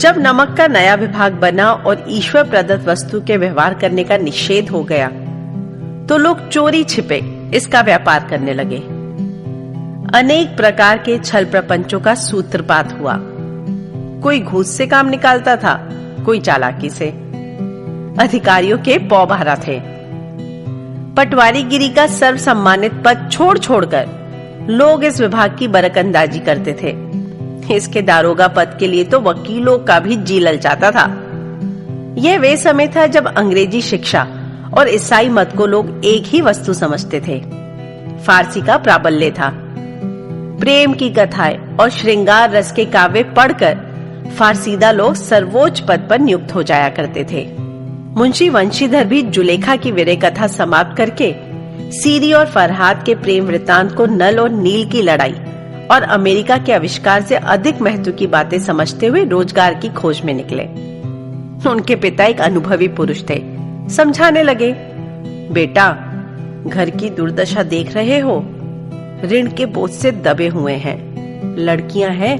जब नमक का नया विभाग बना और ईश्वर प्रदत्त वस्तु के व्यवहार करने का निषेध हो गया तो लोग चोरी छिपे इसका व्यापार करने लगे। अनेक प्रकार के छल प्रपंचों का सूत्रपात हुआ। कोई घूस से काम निकालता था, कोई चालाकी से। अधिकारियों के पौभारा थे। पटवारीगिरी का सर्व सम्मानित पद छोड़ छोड़कर लोग इस विभाग की बरकंदाजी करते थे। इसके दारोगा पद के लिए तो वकीलों का भी जी ललचाता था। यह वे समय था जब अंग्रेजी शिक्षा और ईसाई मत को लोग एक ही वस्तु समझते थे। फारसी का प्राबल्य था। प्रेम की कथाएं और श्रृंगार रस के काव्य पढ़कर फारसीदा लोग सर्वोच्च पद पर नियुक्त हो जाया करते थे। मुंशी वंशीधर भी जुलेखा की वीर कथा समाप्त करके सीरी और फरहाद के प्रेम वृत्तांत को नल और नील की लड़ाई और अमेरिका के आविष्कार से अधिक महत्व की बातें समझते हुए रोजगार की खोज में निकले। उनके पिता एक अनुभवी पुरुष थे। समझाने लगे, बेटा घर की दुर्दशा देख रहे हो, ऋण के बोझ से दबे हुए हैं। लड़कियां हैं,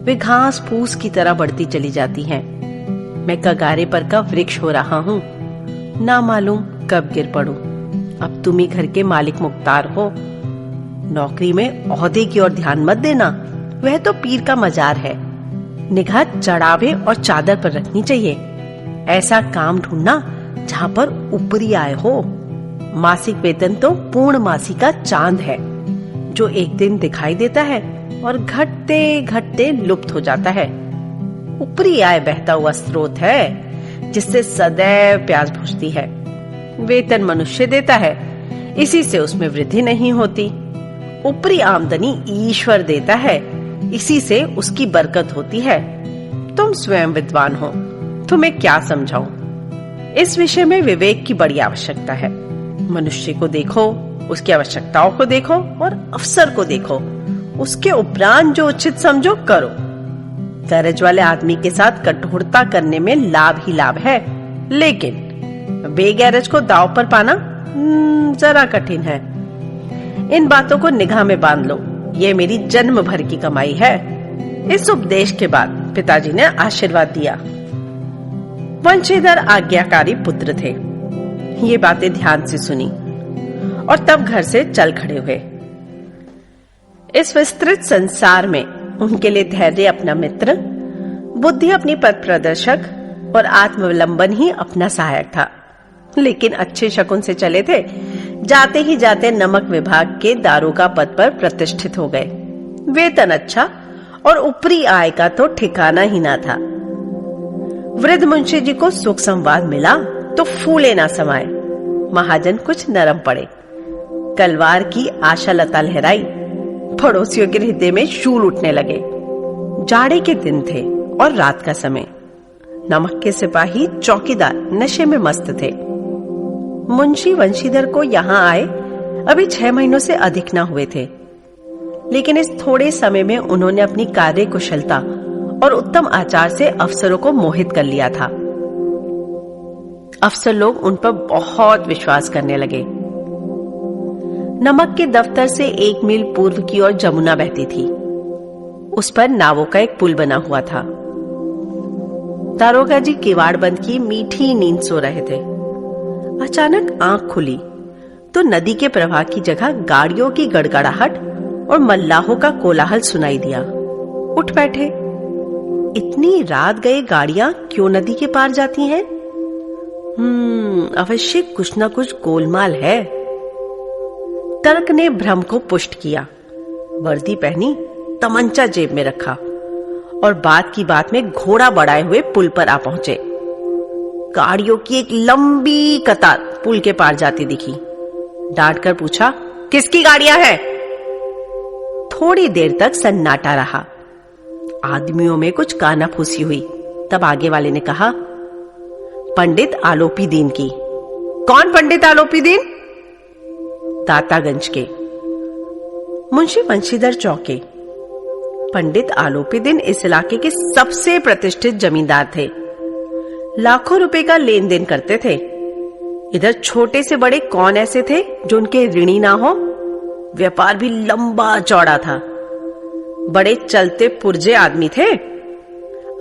वे घास फूस की तरह बढ़ती चली जाती हैं। मैं कगारे पर का वृक्ष हो रहा हूँ, ना मालूम कब गिर पड़ूं। अब तुम ही घर के मालिक मुख्तार हो। नौकरी में ओहदे की ओर ध्यान मत देना, वह तो पीर का मजार है। निगाह चढ़ावे और चादर पर रखनी चाहिए। ऐसा काम ढूंढना जहाँ पर ऊपरी आय हो। मासिक वेतन तो पूर्ण मासी का चांद है, जो एक दिन दिखाई देता है और घटते घटते लुप्त हो जाता है। ऊपरी आय बहता हुआ स्रोत है, जिससे सदैव प्यास बुझती है। वेतन मनुष्य देता है, इसी से उसमें वृद्धि नहीं होती। ऊपरी आमदनी ईश्वर देता है, इसी से उसकी बरकत होती है। तुम स्वयं विद्वान हो, तुम्हें क्या समझाऊं। इस विषय में विवेक की बड़ी आवश्यकता है। मनुष्य को देखो, उसकी आवश्यकताओं को देखो और अवसर को देखो। उसके उपरांत जो उचित समझो करो। गरज वाले आदमी के साथ कठोरता करने में लाभ ही लाभ है, लेकिन बेगैरज को दांव पर पाना जरा कठिन है। इन बातों को निगाह में बांध लो, ये मेरी जन्म भर की कमाई है। इस उपदेश के बाद पिताजी ने आशीर्वाद दिया। वंशीधर आज्ञाकारी पुत्र थे। ये बातें ध्यान से सुनी और तब घर से चल खड़े हुए। इस विस्तृत संसार में उनके लिए धैर्य अपना मित्र, बुद्धि अपनी पथ प्रदर्शक और आत्मावलंबन ही अपना सहायक था। लेकिन अच्छे शकुन से चले थे। जाते ही जाते नमक विभाग के दारोगा पद पर प्रतिष्ठित हो गए। वेतन अच्छा और ऊपरी आय का तो ठिकाना ही ना था। वृद्ध मुंशी जी को सुख संवाद मिला तो फूले ना समाये। महाजन कुछ नरम पड़े। कलवार की आशा लता लहराई। पड़ोसियों के हृदय में शूल उठने लगे। जाड़े के दिन थे और रात का समय। नमक के सिपाही चौकीदार नशे में मस्त थे। मुंशी वंशीधर को यहाँ आए अभी 6 महीनों से अधिक न हुए थे, लेकिन इस थोड़े समय में उन्होंने अपनी कार्य कुशलता और उत्तम आचार से अफसरों को मोहित कर लिया था। अफसर लोग उन पर बहुत विश्वास करने लगे। नमक के दफ्तर से 1 मील पूर्व की ओर जमुना बहती थी। उस पर नावों का एक पुल बना हुआ था। दारोगा जी किवाड़ बंद की मीठी नींद सो रहे थे। अचानक आंख खुली तो नदी के प्रवाह की जगह गाड़ियों की गड़गड़ाहट और मल्लाहों का कोलाहल सुनाई दिया। उठ बैठे। इतनी रात गए गाड़ियां क्यों नदी के पार जाती हैं? अवश्य कुछ न कुछ गोलमाल है। तर्क ने भ्रम को पुष्ट किया। वर्दी पहनी, तमंचा जेब में रखा और बात की बात में घोड़ा बढ़ाए हुए पुल पर आ पहुंचे। गाड़ियों की एक लंबी कतार पुल के पार जाती दिखी। डांट कर पूछा, किसकी गाड़ियां हैं? थोड़ी देर तक सन्नाटा रहा। आदमियों में कुछ कानाफूसी हुई। तब आगे वाले ने कहा, पंडित आलोपी दीन की। कौन पंडित आलोपी दीन? दातागंज के। मुंशी वंशीधर चौंके। पंडित आलोपी दीन इस इलाके के सबसे प्रतिष्ठित जमींदार थे। लाखों रुपए का लेन देन करते थे। इधर छोटे से बड़े कौन ऐसे थे जो उनके ऋणी ना हो? व्यापार भी लंबा चौड़ा था। बड़े चलते पुर्जे आदमी थे।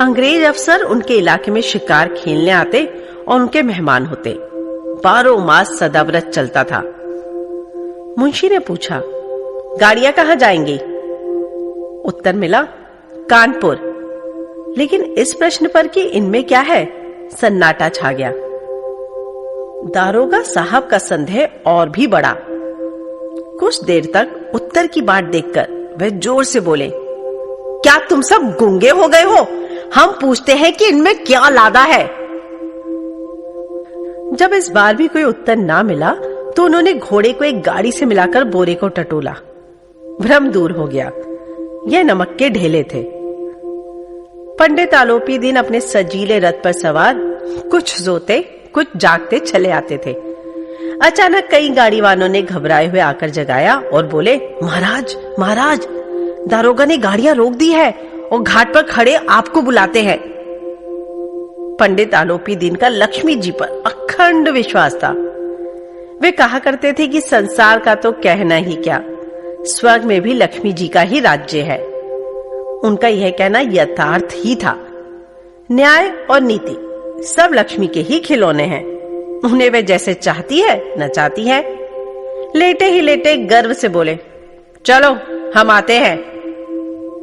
अंग्रेज अफसर उनके इलाके में शिकार खेलने आते और उनके मेहमान होते। 12 मास सदाव्रत चलता था। मुंशी ने पूछा, गाड़ियां कहां जाएंगी? उत्तर मिला, कानपुर। लेकिन इस प्रश्न पर कि इनमें क्या है, सन्नाटा छा गया। दारोगा साहब का संदेह और भी बढ़ा। कुछ देर तक उत्तर की बाट देखकर वह जोर से बोले, क्या तुम सब गूंगे हो गए हो? हम पूछते हैं कि इनमें क्या लादा है। जब इस बार भी कोई उत्तर ना मिला तो उन्होंने घोड़े को एक गाड़ी से मिलाकर बोरे को टटोला। भ्रम दूर हो गया। यह नमक के ढेले थे। पंडित आलोपी दिन अपने सजीले रथ पर सवार कुछ सोते कुछ जागते चले आते थे। अचानक कई गाड़ी वालों ने घबराए हुए आकर जगाया और बोले, महाराज महाराज, दारोगा ने गाड़ियां रोक दी है और घाट पर खड़े आपको बुलाते हैं। पंडित आलोपी दिन का लक्ष्मी जी पर अखंड विश्वास था। वे कहा करते थे कि संसार का तो कहना ही क्या, स्वर्ग में भी लक्ष्मी जी का ही राज्य है। उनका यह कहना यथार्थ ही था। न्याय और नीति सब लक्ष्मी के ही खिलौने हैं। उन्हें वे जैसे चाहती है नचाती है। लेटे ही लेटे गर्व से बोले, चलो हम आते हैं।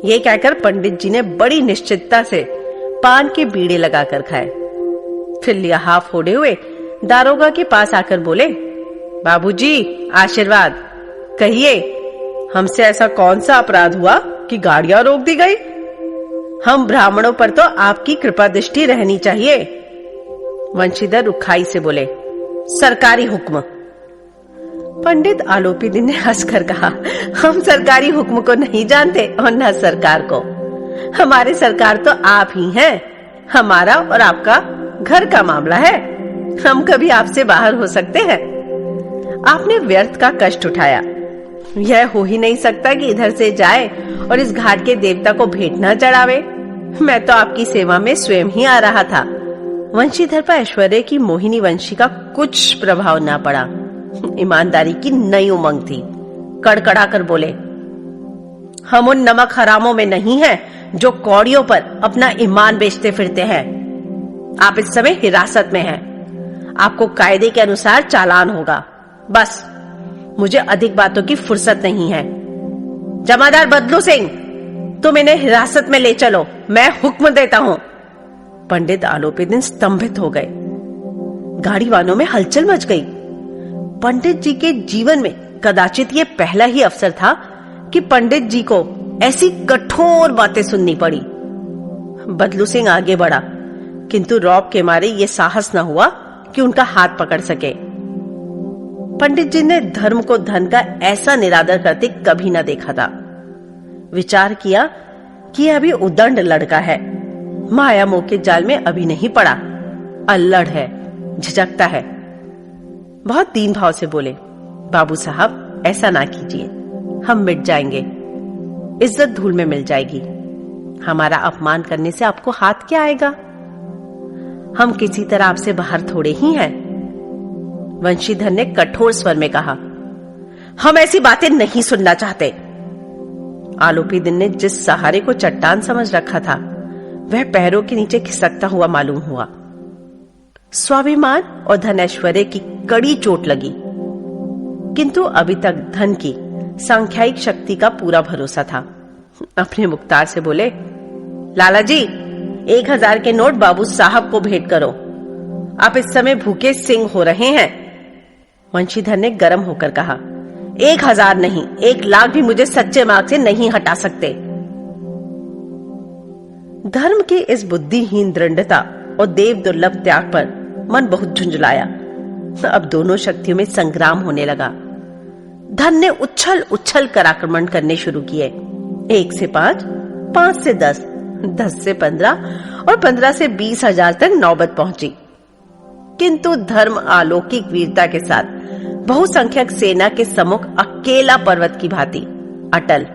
ये कहकर पंडित जी ने बड़ी निश्चितता से पान के बीड़े लगाकर खाए। फिर लिहाफ फोड़े हुए दारोगा के पास आकर बोले, बाबूजी आशीर्वाद, कहिए हमसे ऐसा कौन सा अपराध हुआ कि गाड़ियां रोक दी गई? हम ब्राह्मणों पर तो आपकी कृपा दृष्टि रहनी चाहिए। वंशीधर रुखाई से बोले, सरकारी हुक्म। पंडित आलोपी दिन ने हंसकर कहा, हम सरकारी हुक्म को नहीं जानते और न सरकार को। हमारे सरकार तो आप ही हैं। हमारा और आपका घर का मामला है। हम कभी आपसे बाहर हो सकते हैं? आपने व्यर्थ का कष्ट उठाया। यह हो ही नहीं सकता कि इधर से जाए और इस घाट के देवता को भेंट न चढ़ावे। मैं तो आपकी सेवा में स्वयं ही आ रहा था। वंशीधर पर ऐश्वर्य की मोहिनी वंशी का कुछ प्रभाव ना पड़ा। ईमानदारी की नई उमंग थी। कड़कड़ा कर बोले, हम उन नमक हरामों में नहीं हैं जो कौड़ियों पर अपना ईमान बेचते फिरते हैं। आप इस समय हिरासत में हैं। आपको कायदे के अनुसार चालान होगा। बस, मुझे अधिक बातों की फुर्सत नहीं है। जमादार बदलू सिंह, तुम इन्हें हिरासत में ले चलो, मैं हुक्म देता हूं। पंडित आलोपी दिन स्तंभित हो गए। गाड़ी वालों में हलचल मच गई। पंडित जी के जीवन में कदाचित ये पहला ही अवसर था कि पंडित जी को ऐसी कठोर बातें सुननी पड़ी। बदलू सिंह आगे बढ़ा, किंतु रौब के मारे ये साहस न हुआ कि उनका हाथ पकड़ सके। पंडित जी ने धर्म को धन का ऐसा निरादर करते कभी न देखा था। विचार किया कि यह अभी उदंड लड़का है, माया मोह के जाल में अभी नहीं पड़ा, अल्लड़ है, झिझकता है। बहुत दीन भाव से बोले, बाबू साहब ऐसा ना कीजिए, हम मिट जाएंगे, इज्जत धूल में मिल जाएगी। हमारा अपमान करने से आपको हाथ क्या आएगा? हम किसी तरह आपसे बाहर थोड़े ही हैं। वंशीधर ने कठोर स्वर में कहा, हम ऐसी बातें नहीं सुनना चाहते। आलोपी दिन ने जिस सहारे को चट्टान समझ रखा था वह पैरों के नीचे खिसकता हुआ मालूम हुआ। स्वाभिमान और धन ऐश्वर्य की कड़ी चोट लगी, किंतु अभी तक धन की सांख्यायिक शक्ति का पूरा भरोसा था। अपने मुख्तार से बोले, लाला जी 1000 के नोट बाबू साहब को भेंट करो। आप इस समय भूखे सिंह हो रहे हैं। वंशीधर ने गर्म होकर कहा, 1000 नहीं, 1 लाख भी मुझे सच्चे मार्ग से नहीं हटा सकते। धर्म की इस बुद्धिहीन दृढ़ता और देव दुर्लभ त्याग पर मन बहुत झुंझलाया। अब दोनों शक्तियों में संग्राम होने लगा। धन ने उछल उछल कर आक्रमण करने शुरू किए। 1 से 5, 5 से 10, 10 से 15 और 15 से 20,000 तक नौबत पहुंची। किंतु धर्म अलौकिक वीरता के साथ बहुसंख्यक सेना के सम्मुख अकेला पर्वत की भांति अटल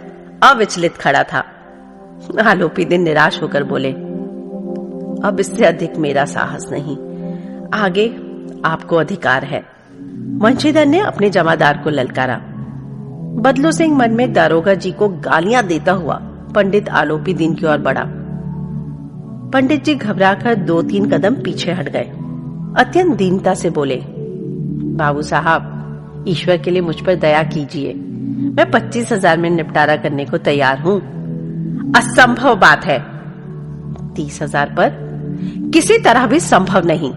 अविचलित खड़ा था। आलोपी दिन निराश होकर बोले, अब इससे अधिक मेरा साहस नहीं, आगे आपको अधिकार है। वंशीधर ने अपने जमादार को ललकारा। बदलू सिंह मन में दारोगा जी को गालियां देता हुआ पंडित आलोपी दिन की ओर बढ़ा। पंडित जी घबराकर 2-3 कदम पीछे हट गए। अत्यंत दीनता से बोले, बाबू साहब, ईश्वर के लिए मुझ पर दया कीजिए। मैं 25,000 में निपटारा करने को तैयार हूं। असंभव बात है। 30,000 पर किसी तरह भी संभव नहीं।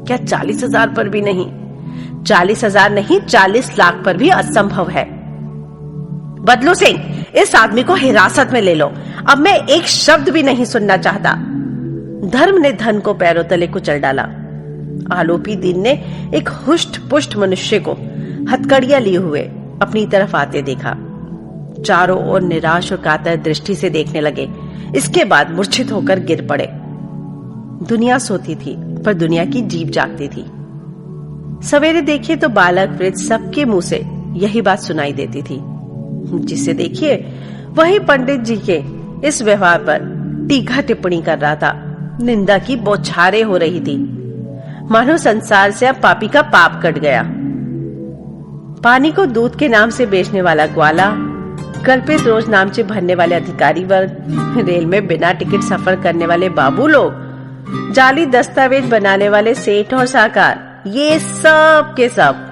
क्या 40,000 पर भी नहीं? 40,000 नहीं, 40 लाख पर भी असंभव है। बदलू सिंह, इस आदमी को हिरासत में ले लो। अब मैं एक शब्द भी नहीं सुनना चाहता। धर्म ने धन को पैरों तले कुचल डाला। आलोपी दीन ने एक हुष्ट पुष्ट मनुष्य को हथकड़ियां लिए हुए अपनी तरफ आते देखा। चारों ओर निराश और कातर दृष्टि से देखने लगे। इसके बाद मूर्छित होकर गिर पड़े। दुनिया सोती थी, पर दुनिया की जीभ जागती थी। सवेरे देखिए तो बालक वृद्ध सबके मुंह से यही बात सुनाई देती थी। जिसे देखिए वही पंडित जी के इस व्यवहार पर टीका टिप्पणी कर रहा था। निंदा की बौछारें हो रही थी, मानो संसार से अब पापी का पाप कट गया। पानी को दूध के नाम से बेचने वाला ग्वाला, कल्पित रोज नामचे भरने वाले अधिकारी वर्ग, रेल में बिना टिकट सफर करने वाले बाबू लोग, जाली दस्तावेज बनाने वाले सेठ और साहूकार, ये सब के सब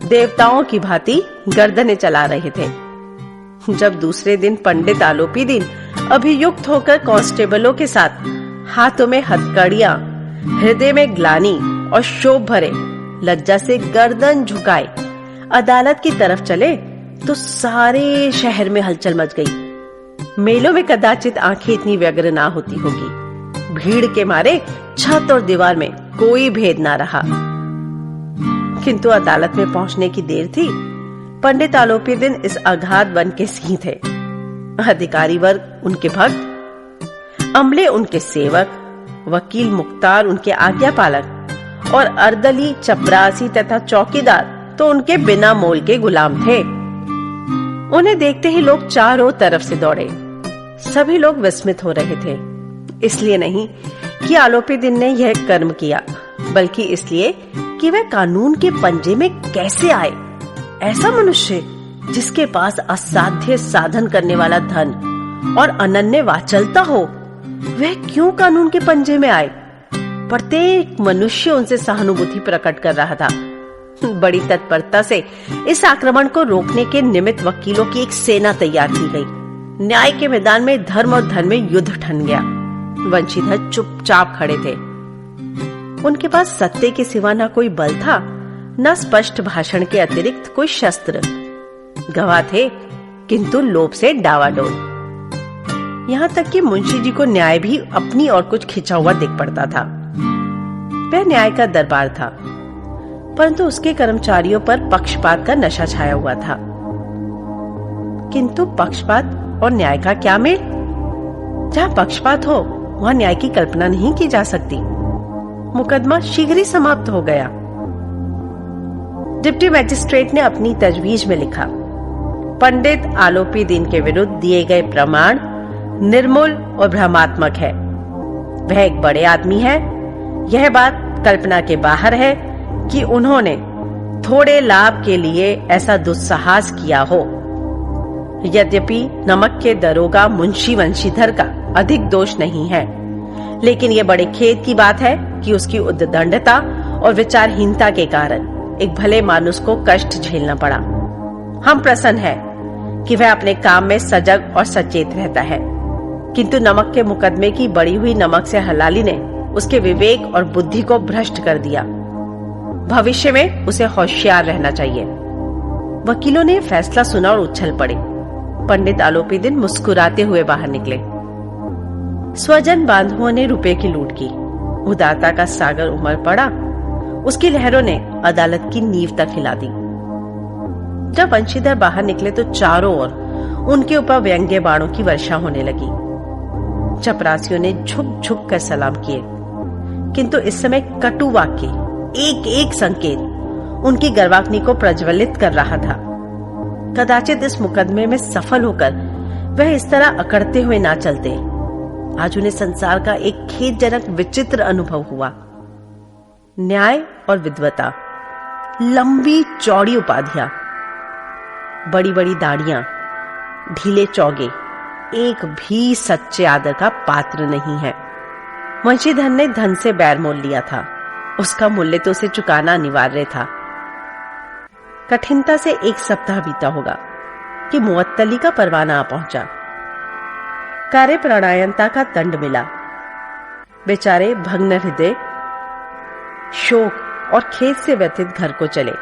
देवताओं की भांति गर्दनें चला रहे थे। जब दूसरे दिन पंडित आलोपी दीन अभियुक्त होकर कांस्टेबलों के साथ हाथों में हथकड़ियां, हृदय में ग्लानि और शोभ भरे लज्जा से गर्दन झुकाए अदालत की तरफ चले तो सारे शहर में हलचल मच गई। मेलों में कदाचित आंखें इतनी व्यग्र ना होती होगी। भीड़ के मारे छत और दीवार में कोई भेद ना रहा। किंतु अदालत में पहुंचने की देर थी। पंडित आलोपी दीन इस अगाध वन के सिंह थे। अधिकारी वर्ग उनके भक्त, अमले उनके सेवक, वकील मुख्तार उनके आज्ञा पालक और अर्दली, चपरासी तथा चौकीदार तो उनके बिना मोल के गुलाम थे। उन्हें देखते ही लोग चारों तरफ से दौड़े। सभी लोग विस्मित हो रहे थे, इसलिए नहीं कि आलोपी दीन ने यह कर्म किया, बल्कि इसलिए कि वह कानून के पंजे में कैसे आए। ऐसा मनुष्य जिसके पास असाध्य साधन करने वाला धन और अनन्य वाचलता हो, वह क्यों कानून के पंजे में आए? प्रत्येक मनुष्य उनसे सहानुभूति प्रकट कर रहा था। बड़ी तत्परता से इस आक्रमण को रोकने के निमित्त वकीलों की एक सेना तैयार की गई। न्याय के मैदान में धर्म और धन में युद्ध ठन गया। वंशीधर चुपचाप खड़े थे। उनके पास सत्य के सिवा न कोई बल था, न स्पष्ट भाषण के अतिरिक्त कोई शस्त्र। गवाह थे, किंतु लोभ से डावाडोल। यहाँ तक कि मुंशी जी को न्याय भी अपनी ओर कुछ खिंचा हुआ दिख पड़ता था। वह न्याय का दरबार था, परंतु उसके कर्मचारियों पर पक्षपात का नशा छाया हुआ था। किंतु पक्षपात और न्याय का क्या मेल? जहाँ पक्षपात हो वहाँ न्याय की कल्पना नहीं की जा सकती। मुकदमा शीघ्र ही समाप्त हो गया। डिप्टी मैजिस्ट्रेट ने अपनी तजवीज में लिखा, पंडित आलोपी दीन के विरुद्ध दिए गए प्रमाण निर्मूल और भ्रमात्मक है। वह एक बड़े आदमी है। यह बात कल्पना के बाहर है कि उन्होंने थोड़े लाभ के लिए ऐसा दुस्साहस किया हो। यद्यपि नमक के दरोगा मुंशी वंशीधर का अधिक दोष नहीं है, लेकिन यह बड़े खेद की बात है कि उसकी उद्दंडता और विचारहीनता के कारण एक भले मानुस को कष्ट झेलना पड़ा। हम प्रसन्न हैं कि वह अपने काम में सजग और सचेत रहता है, किंतु नमक के मुकदमे की बढ़ी हुई नमक से हलाली ने उसके विवेक और बुद्धि को भ्रष्ट कर दिया। भविष्य में उसे होशियार रहना चाहिए। वकीलों ने फैसला सुना और उछल पड़े। पंडित आलोपी दीन मुस्कुराते हुए बाहर निकले। स्वजन बांधुओं ने रुपए की लूट की। उदारता का सागर उमड़ पड़ा। उसकी लहरों ने अदालत की नींव तक हिला दी। जब वंशीधर बाहर निकले तो चारों ओर उनके ऊपर व्यंग्य बाणों की वर्षा होने लगी। चपरासियों ने झुक झुक कर सलाम किए, किंतु इस समय कटु वाक्य, एक एक संकेत उनकी गर्वाग्नि को प्रज्वलित कर रहा था। कदाचित इस मुकदमे में सफल होकर वह इस तरह अकड़ते हुए ना चलते। आज उन्हें संसार का एक खेदजनक विचित्र अनुभव हुआ। न्याय और विद्वता, लंबी चौड़ी उपाधियां, बड़ी बड़ी दाढ़ियां, ढीले चौगे, एक भी सच्चे आदर का पात्र नहीं है। वंशीधर ने धन से बैर मोल लिया था, उसका मूल्य तो उसे चुकाना अनिवार्य था। कठिनता से 1 सप्ताह बीता होगा कि मुअत्तली का परवाना आ पहुंचा। कार्यपरायणता का दंड मिला। बेचारे भग्न हृदय, शोक और खेद से व्यथित घर को चले।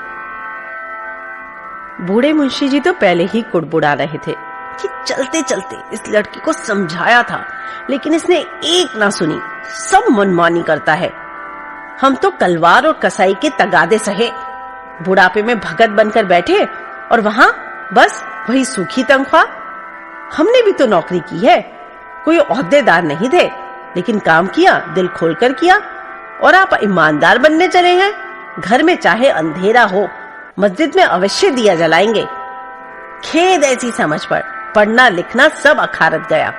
बूढ़े मुंशी जी तो पहले ही कुड़बुड़ा रहे थे कि चलते चलते इस लड़की को समझाया था, लेकिन इसने एक ना सुनी, सब मनमानी करता है। हम तो कलवार और कसाई के तगादे सहे, बुढ़ापे में भगत बनकर बैठे और वहां बस वही सूखी तनख्वाह। हमने भी तो नौकरी की है, कोई ओहदेदार नहीं थे, लेकिन काम किया, दिल खोलकर किया। और आप ईमानदार बनने चले हैं। घर में चाहे अंधेरा हो, मस्जिद में अवश्य दिया जलाएंगे। खेद ऐसी समझ पर पढ़ना लिखना सब अखारत गया।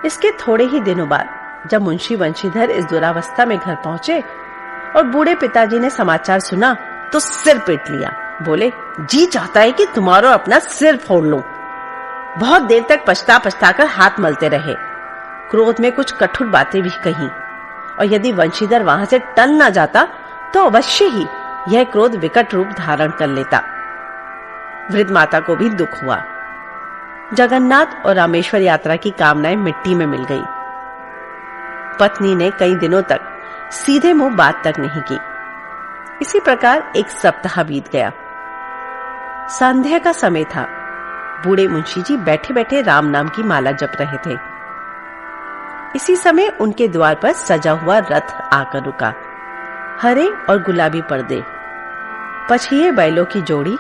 इसके थोड़े ही दिनों बाद जब मुंशी वंशीधर इस दुरावस्था में घर पहुंचे और बूढ़े पिताजी ने समाचार सुना तो सिर पीट लिया। बोले, जी चाहता है कि तुम्हारा अपना सिर फोड़ लूं। बहुत देर तक पछता पछता कर हाथ मलते रहे। क्रोध में कुछ कठोर बातें भी कही, और यदि वंशीधर वहां से टल ना जाता तो अवश्य ही यह क्रोध विकट रूप धारण कर लेता। वृद्ध माता को भी दुख हुआ। जगन्नाथ और रामेश्वर यात्रा की कामनाएं मिट्टी में मिल गई। पत्नी ने कई दिनों तक सीधे मुंह बात तक नहीं की। इसी प्रकार 1 सप्ताह बीत गया। संध्या का समय था। बूढ़े मुंशी जी बैठे बैठे राम नाम की माला जप रहे थे। इसी समय उनके द्वार पर सजा हुआ रथ आकर रुका। हरे और गुलाबी पर्दे, पछिए बैलों की जोड़ी,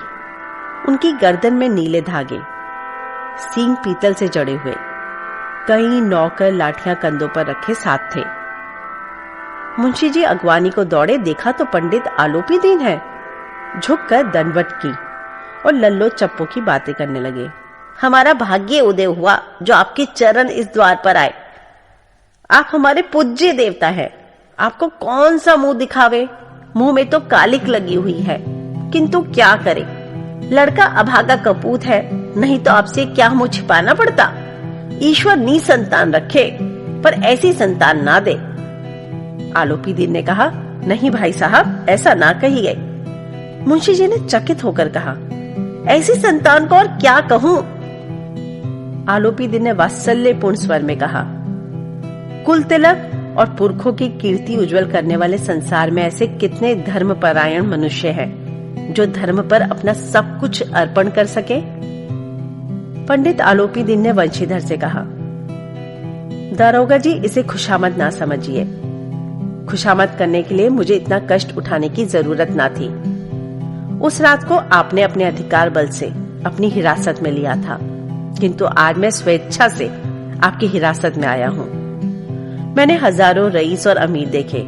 उनकी गर्दन में नीले धागे, सींग पीतल से जड़े हुए, कई नौकर लाठियां कंधों पर रखे साथ थे। मुंशी जी अगवानी को दौड़े, देखा तो पंडित आलोपी दीन है। झुककर दंडवत की और लल्लो चप्पो की बातें करने लगे। हमारा भाग्य उदय हुआ जो आपके चरण इस द्वार पर आए। आप हमारे पूज्य देवता हैं। आपको कौन सा मुंह दिखावे? मुंह में तो कालिक लगी हुई है, किंतु क्या करे, लड़का अभागा कपूत है, नहीं तो आपसे क्या मुंह छिपाना पड़ता। ईश्वर निसंतान रखे, पर ऐसी संतान ना दे। आलोपी दीन ने कहा, नहीं भाई साहब, ऐसा ना कहिए। मुंशी जी ने चकित होकर कहा, ऐसी संतान को और क्या कहूं? आलोपी दीन ने वात्सल्यपूर्ण स्वर में कहा, कुल तिलक और पुरखों की कीर्ति उज्जवल करने वाले संसार में ऐसे कितने धर्मपरायण मनुष्य हैं जो धर्म पर अपना सब कुछ अर्पण कर सके। पंडित आलोपी दीन ने वंशीधर से कहा, दारोगा जी, इसे खुशामद ना समझिए। खुशामद करने के लिए मुझे इतना कष्ट उठाने की जरूरत ना थी। उस रात को आपने अपने अधिकार बल से अपनी हिरासत में लिया था, किंतु आज मैं स्वेच्छा से आपकी हिरासत में आया हूँ। मैंने हजारों रईस और अमीर देखे,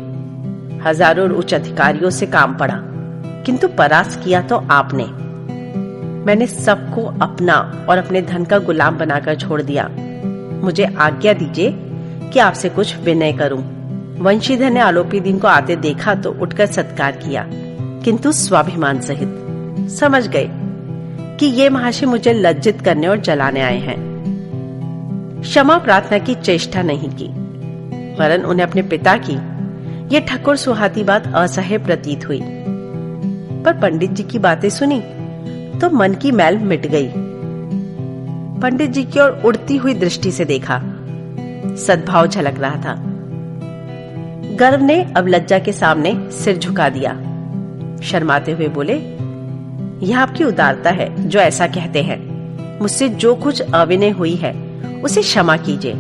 हजारों उच्च अधिकारियों से काम पड़ा, किंतु परास्त किया तो आपने। मैंने सबको अपना और अपने धन का गुलाम बनाकर छोड़ दिया। मुझे आज्ञा दीजिए कि आपसे कुछ विनय करूं। वंशीधर ने आलोपी दीन को आते देखा तो उठकर सत्कार किया, किंतु स्वाभिमान सहित। समझ गए कि ये महाशय मुझे लज्जित करने और जलाने आए हैं। क्षमा प्रार्थना की चेष्टा नहीं की, वरन उन्हें अपने पिता की ये ठकुर सुहाती बात असह्य प्रतीत हुई। पर पंडित जी की बातें सुनी तो मन की मैल मिट गई। पंडित जी की ओर उड़ती हुई दृष्टि से देखा, सद्भाव झलक रहा था। गर्व ने अब लज्जा के सामने सिर झुका दिया। शर्माते हुए बोले, यह आपकी उदारता है जो ऐसा कहते हैं। मुझसे जो कुछ अविनय हुई है उसे क्षमा कीजिए।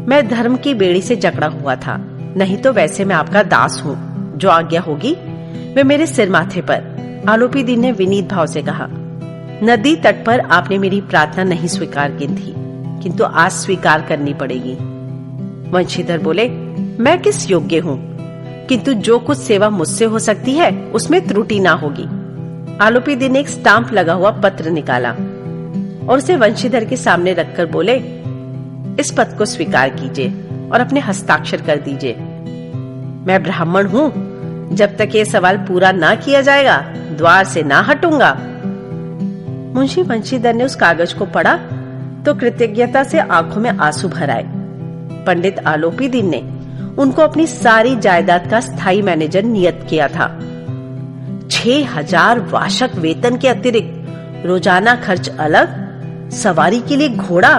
मैं धर्म की बेड़ी से जकड़ा हुआ था, नहीं तो वैसे मैं आपका दास हूँ। जो आज्ञा होगी वे मेरे सिर माथे पर। आलोपी दीन ने विनीत भाव से कहा, नदी तट पर आपने मेरी प्रार्थना नहीं स्वीकार की थी, किंतु आज स्वीकार करनी पड़ेगी। वंशीधर बोले, मैं किस योग्य हूँ, किंतु जो कुछ सेवा मुझसे हो सकती है उसमें त्रुटि ना होगी। आलोपी दीन ने एक स्टाम्प लगा हुआ पत्र निकाला और उसे वंशीधर के सामने रखकर बोले, इस पद को स्वीकार कीजिए और अपने हस्ताक्षर कर दीजिए। मैं ब्राह्मण हूँ, जब तक ये सवाल पूरा ना किया जाएगा द्वार से ना हटूंगा। मुंशी वंशीधर ने उस कागज को पढ़ा तो कृतज्ञता से आंखों में आंसू भर आए। पंडित आलोपी दीन ने उनको अपनी सारी जायदाद का स्थायी मैनेजर नियत किया था। 6,000 वार्षिक वेतन के अतिरिक्त रोजाना खर्च अलग, सवारी के लिए घोड़ा,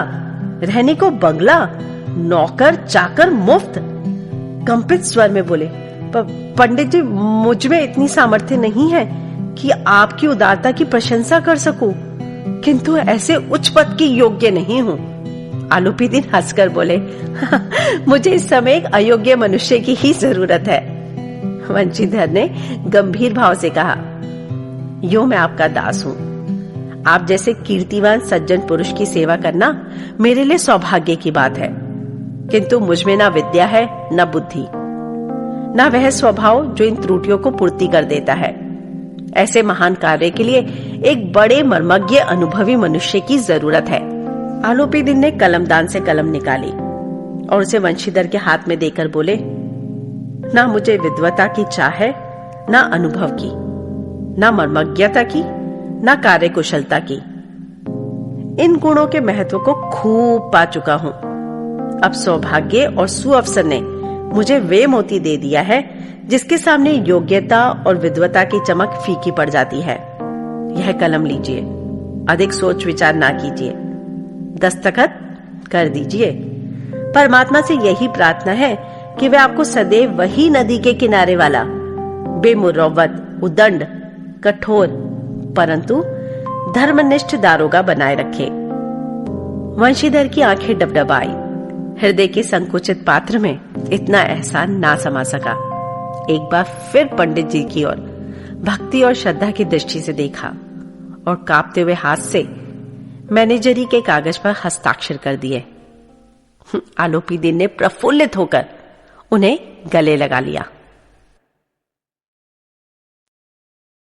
रहने को बंगला, नौकर चाकर मुफ्त। कंपित स्वर में बोले, पंडित जी, मुझ में इतनी सामर्थ्य नहीं है कि आपकी उदारता की प्रशंसा कर सकूं, किंतु ऐसे उच्च पद की योग्य नहीं हूं। आलोपीदीन हंसकर बोले, मुझे इस समय एक अयोग्य मनुष्य की ही जरूरत है। वंशीधर ने गंभीर भाव से कहा, यो मैं आपका दास हूं। आप जैसे कीर्तिवान सज्जन पुरुष की सेवा करना मेरे लिए सौभाग्य की बात है, किंतु मुझ में ना विद्या है, ना बुद्धि, ना वह स्वभाव जो इन त्रुटियों को पूर्ति कर देता है। ऐसे महान कार्य के लिए एक बड़े मर्मज्ञ अनुभवी मनुष्य की जरूरत है। आलोपीदीन ने कलमदान से कलम निकाली और उसे वंशीधर के हाथ में देकर बोले, ना मुझे विद्वता की चाह है, ना अनुभव की, ना मर्मज्ञता की, ना कार्यकुशलता की। इन गुणों के महत्व को खूब पा चुका हूं। अब सौभाग्य और सुअवसर ने मुझे वे मोती दे दिया है जिसके सामने योग्यता और विद्वता की चमक फीकी पड़ जाती है। यह कलम लीजिए, अधिक सोच विचार ना कीजिए, दस्तखत कर दीजिए। परमात्मा से यही प्रार्थना है कि वे आपको सदैव वही नदी के किनारे वाला बेमुरव्वत, उदंड, कठोर परंतु धर्मनिष्ठ दारोगा बनाए रखे। वंशीधर की आंखें डबडबाई। हृदय के संकुचित पात्र में इतना एहसान ना समा सका। एक बार फिर पंडित जी की ओर भक्ति और श्रद्धा की दृष्टि से देखा और कांपते हुए हाथ से मैनेजरी के कागज पर हस्ताक्षर कर दिए। आलोपीदीन ने प्रफुल्लित होकर उन्हें गले लगा लिया।